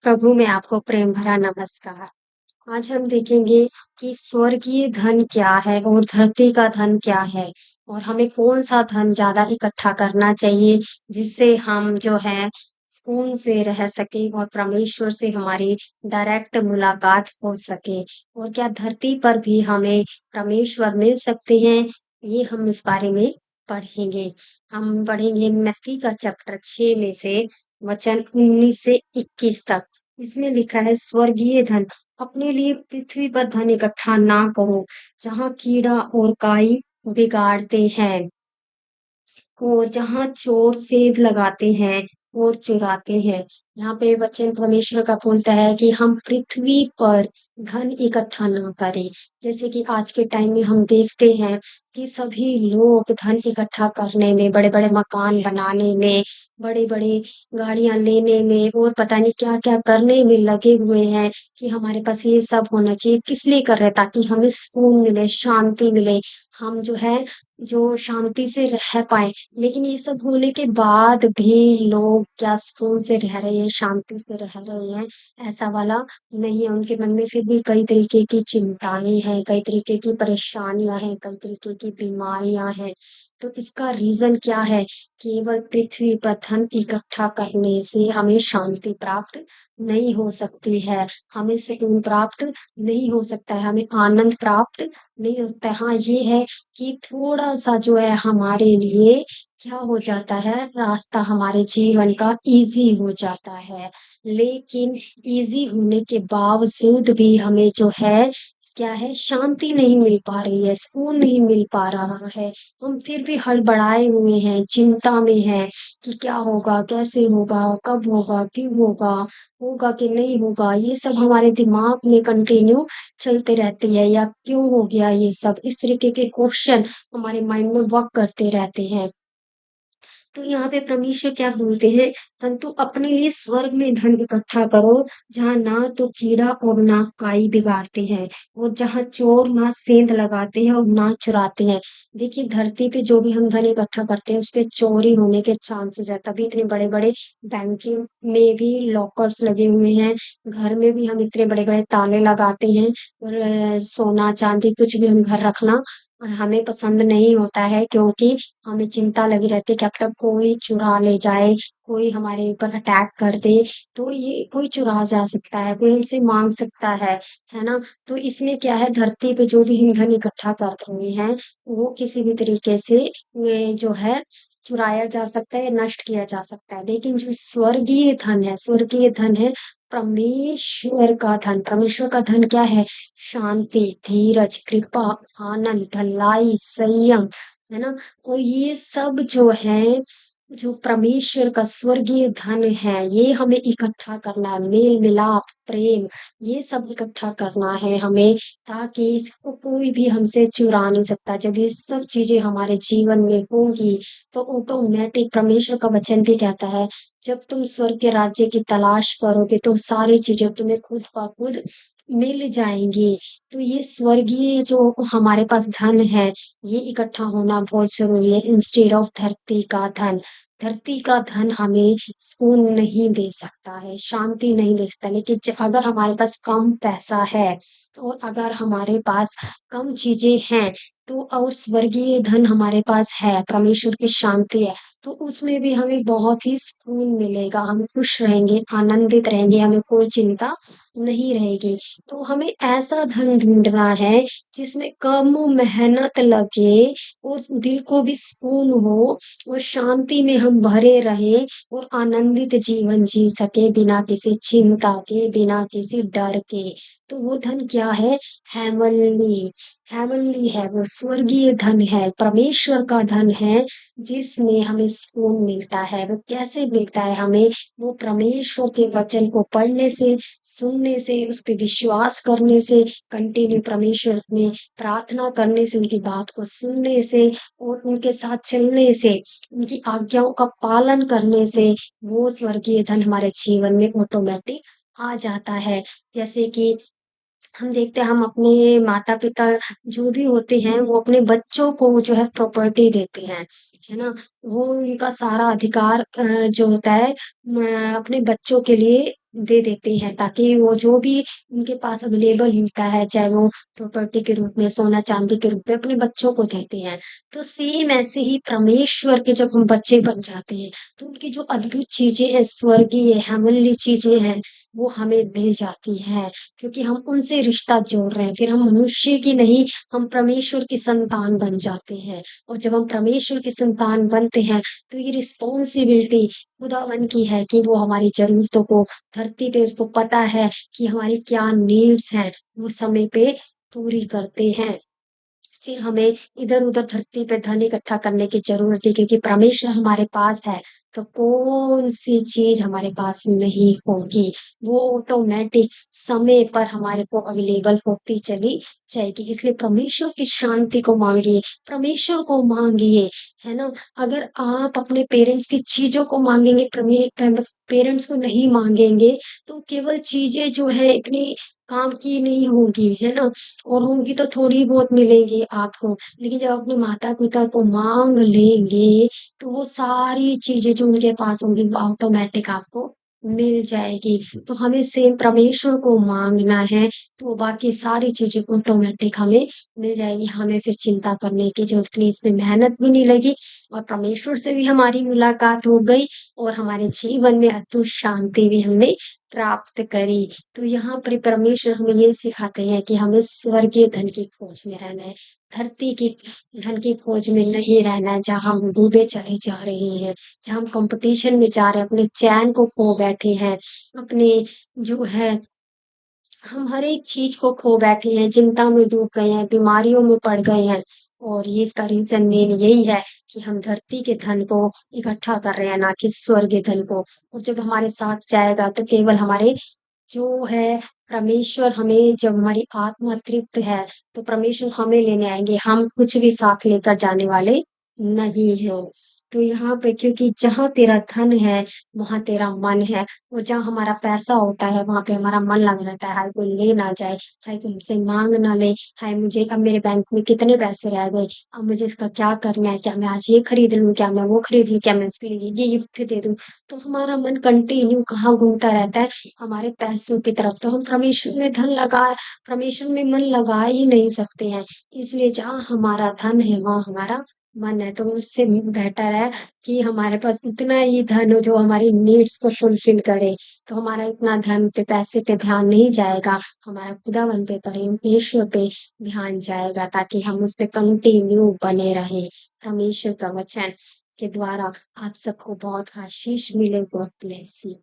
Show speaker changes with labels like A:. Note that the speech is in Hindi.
A: प्रभु में आपको प्रेम भरा नमस्कार। आज हम देखेंगे कि स्वर्गीय धन क्या है और धरती का धन क्या है और हमें कौन-सा धन ज़्यादा इकट्ठा करना चाहिए, जिससे हम जो है सुकून से रह सकें और परमेश्वर से हमारी डायरेक्ट मुलाकात हो सके। और क्या धरती पर भी हमें परमेश्वर मिल सकते हैं, ये हम इस बारे में पढ़ेंगे। हम पढ़ेंगे मत्ती का चैप्टर 6 में से वचन 19 से 21 तक। इसमें लिखा है स्वर्गीय धन अपने लिए पृथ्वी पर धन इकट्ठा ना करो, जहाँ कीड़ा और काई बिगाड़ते हैं और जहाँ चोर सेंध लगाते हैं और चुराते हैं। यहाँ पे वचन परमेश्वर का बोलता है कि हम पृथ्वी पर धन इकट्ठा ना करें। जैसे कि आज के टाइम में हम देखते हैं कि सभी लोग धन इकट्ठा करने में, बड़े-बड़े मकान बनाने में, बड़ी-बड़ी गाड़ियाँ लेने में और पता नहीं क्या-क्या करने में लगे हुए हैं कि हमारे पास ये सब होना चाहिए। किस लिए कर रहे हैं? ताकि हमें सुकून मिले, शांति मिले। हम जो है, जो शांति से रह पाएँ। लेकिन ये सब होने के बाद भी लोग क्या सुकून से रह रहे हैं, शांति से रह रहे हैं, ऐसा वाला नहीं है। उनके मन में फिर भी कई तरीके की चिंताएँ हैं, कई तरीके की परेशानियाँ हैं, कई तरीके की बीमारियाँ हैं। तो इसका रीज़न क्या है? केवल पृथ्वी पर धन इकट्ठा करने से हमें शांति प्राप्त नहीं हो सकती है, हमें सुकून प्राप्त नहीं हो सकता है, हमें आनंद प्राप्त नहीं होता है। हाँ, ये है कि थोड़ा-सा जो है हमारे लिए क्या हो जाता है, रास्ता हमारे जीवन का ईज़ी हो जाता है। लेकिन ईज़ी होने के बावजूद भी हमें जो है, क्या है, शांति नहीं मिल पा रही है, सुकून नहीं मिल पा रहा है। हम फिर भी हड़बड़ाए हुए हैं, चिंता में हैं कि क्या होगा, कैसे होगा, कब होगा, क्यों होगा, होगा कि नहीं होगा, ये सब हमारे दिमाग में कंटिन्यू चलते रहती है। या क्यों हो गया ये सब? इस तरीके के क्वेश्चन हमारे माइंड में वर्क करते रहते हैं। तो यहाँ पे परमेश्वर क्या बोलते हैं, परंतु अपने लिए स्वर्ग में धन इकट्ठा करो, जहाँ ना तो कीड़ा और ना काई बिगाड़ते हैं और जहाँ चोर ना सेंध लगाते हैं और ना चुराते हैं। देखिए, धरती पे जो भी हम धन इकट्ठा करते हैं उसपे चोरी होने के चांसेस है, तभी इतने बड़े बड़े बैंकिंग में भी लॉकर्स लगे हुए हैं। घर में भी हम इतने बड़े बड़े ताले लगाते हैं और सोना चांदी कुछ भी हम घर रखना हमें पसंद नहीं होता है, क्योंकि हमें चिंता लगी रहती है कि अब तक कोई चुरा ले जाए, कोई हमारे ऊपर अटैक कर दे, तो ये कोई चुरा जा सकता है, कोई हमसे माँग सकता है ना? तो इसमें क्या है, धरती पे जो भी हम धन इकट्ठा कर रहे हैं, वो किसी भी तरीके से जो है चुराया जा सकता है या नष्ट किया जा सकता है। लेकिन जो स्वर्गीय धन है परमेश्वर का धन। परमेश्वर का धन क्या है? शांति, धीरज, कृपा, आनंद, भलाई, संयम, है ना? और ये सब जो है, जो परमेश्वर का स्वर्गीय धन है, ये हमें इकट्ठा करना है, मेल-मिलाप, प्रेम, ये सब इकट्ठा करना है हमें, ताकि इसको कोई भी हमसे चुरा नहीं सकता। जब ये सब चीज़ें हमारे जीवन में होंगी, तो ऑटोमैटिक परमेश्वर का वचन भी कहता है, जब तुम स्वर्ग के राज्य की तलाश करोगे, तो सारी चीज़ें तुम्हें खुद ब खुद मिल जाएँगी। तो ये स्वर्गीय जो हमारे पास धन है, ये इकट्ठा होना बहुत ज़रूरी है इंस्टेड ऑफ धरती का धन। धरती का धन हमें सुकून नहीं दे सकता है, शांति नहीं दे सकता, लेकिन अगर हमारे पास कम पैसा है और अगर हमारे पास कम चीज़ें हैं, तो और स्वर्गीय धन हमारे पास है, परमेश्वर की शांति है, तो उसमें भी हमें बहुत ही सुकून मिलेगा, हम खुश रहेंगे, आनंदित रहेंगे, हमें कोई चिंता नहीं रहेगी। तो हमें ऐसा धन ढूँढना है जिसमें कम मेहनत लगे और दिल को भी सुकून हो और शांति में हम भरे रहें और आनंदित जीवन जी सकें बिना किसी चिंता के, बिना किसी डर के। तो वो धन क्या है? हेवनली, हेवनली है, वो स्वर्गीय धन है, परमेश्वर का धन है, जिसमें हमें सुकून मिलता है। वो कैसे मिलता है हमें? वो परमेश्वर के वचन को पढ़ने से, सुनने से, उस पे विश्वास करने से, कंटिन्यू परमेश्वर में प्रार्थना करने से, उनकी बात को सुनने से और उनके साथ चलने से, उनकी आज्ञाओं का पालन करने से, वो स्वर्गीय धन हमारे जीवन में ऑटोमैटिक आ जाता है। जैसे कि हम देखते हैं, हम अपने माता-पिता जो भी होते हैं, वो अपने बच्चों को जो है प्रॉपर्टी देते हैं, है ना? वो उनका सारा अधिकार जो होता है अपने बच्चों के लिए दे देते हैं ताकि वो जो भी उनके पास अवेलेबल होता है, चाहे वो प्रॉपर्टी के रूप में, सोना-चांदी के रूप में अपने बच्चों को देते हैं। तो सेम ऐसे ही परमेश्वर के जब हम बच्चे बन जाते हैं, तो उनकी जो अद्भुत चीज़ें हैं, स्वर्गीय, हेवनली चीज़ें हैं, वो हमें मिल जाती है, क्योंकि हम उनसे रिश्ता जोड़ रहे हैं। फिर हम मनुष्य की नहीं, हम परमेश्वर की संतान बन जाते हैं और जब हम परमेश्वर की संतान बनते हैं, तो ये रिस्पॉन्सिबिलिटी खुदावन की है कि वो हमारी ज़रूरतों को धरती पे उसको पता है कि हमारी क्या नीड्स हैं, वो समय पे पूरी करते हैं। फिर हमें इधर-उधर धरती पे धन इकट्ठा करने की ज़रूरत है क्योंकि परमेश्वर हमारे पास है, तो कौन-सी चीज़ हमारे पास नहीं होगी। वो ऑटोमैटिक समय पर हमारे को अवेलेबल होती चली जाएगी। इसलिए परमेश्वर की शांति को माँगिए, परमेश्वर को माँगिए, है ना? अगर आप अपने पेरेंट्स की चीज़ों को माँगेंगे, पेरेंट्स को नहीं माँगेंगे, तो केवल चीज़ें जो है इतनी काम की नहीं होंगी, है ना? और होंगी तो थोड़ी बहुत मिलेंगी आपको। लेकिन जब अपने माता-पिता को माँग लेंगे, तो वो सारी चीज़ें जो उनके पास होंगी वो ऑटोमैटिक आपको मिल जाएगी। तो हमें सेम परमेश्वर को माँगना है, तो बाकी सारी चीज़ें ऑटोमैटिक हमें मिल जाएगी। हमें फिर चिंता करने की ज़रूरत नहीं, इसमें मेहनत भी नहीं लगी और परमेश्वर से भी हमारी मुलाकात हो गई और हमारे जीवन में अद्भुत शांति भी हमने प्राप्त करी। तो यहाँ पर परमेश्वर हमें ये सिखाते हैं कि हमें स्वर्गीय धन की खोज में रहना है, धरती की धन की खोज में नहीं रहना है, जहाँ हम डूबे चले जा रहे हैं, जहाँ हम कॉम्पिटिशन में जा रहे हैं, अपने चैन को खो बैठे हैं, अपने जो है हम हर एक चीज़ को खो बैठे हैं, चिंता में डूब गए हैं, बीमारियों में पड़ गए हैं और ये इसका रीज़न मेन यही है कि हम धरती के धन को इकट्ठा कर रहे हैं, ना कि स्वर्गीय धन को। और जब हमारे साथ जाएगा तो केवल हमारे जो है परमेश्वर हमें जब हमारी आत्मा तृप्त है, तो परमेश्वर हमें लेने आएँगे, हम कुछ भी साथ लेकर जाने वाले नहीं हैं। तो यहाँ पे क्योंकि जहाँ तेरा धन है, वहाँ तेरा मन है और जहाँ हमारा पैसा होता है, वहाँ पे हमारा मन लगा रहता है, हाय कोई ले ना जाए, हाय कोई हमसे माँग ना ले, हाय मुझे अब मेरे बैंक में कितने पैसे रह गए, अब मुझे इसका क्या करना है? क्या मैं आज ये खरीद लूँ? क्या मैं वो खरीद लूँ? क्या मैं उसके लिए ये गिफ्ट दे दूँ? तो हमारा मन कंटिन्यू कहाँ घूमता रहता है? हमारे पैसों की तरफ। तो हम परमेश्वर में मन लगा ही नहीं सकते हैं। इसलिए जहाँ हमारा धन है, वहाँ हमारा मन है। तो उससे बेटर है कि हमारे पास इतना ही धन हो जो हमारी नीड्स को फुलफिल करे। तो हमारा इतना धन पे, पैसे पे ध्यान नहीं जाएगा, हमारा खुदावन पे, परमेश्वर पे ध्यान जाएगा ताकि हम उस पे कंटिन्यू बने रहें। परमेश्वर का वचन के द्वारा आप सबको बहुत आशीष मिले। God bless you.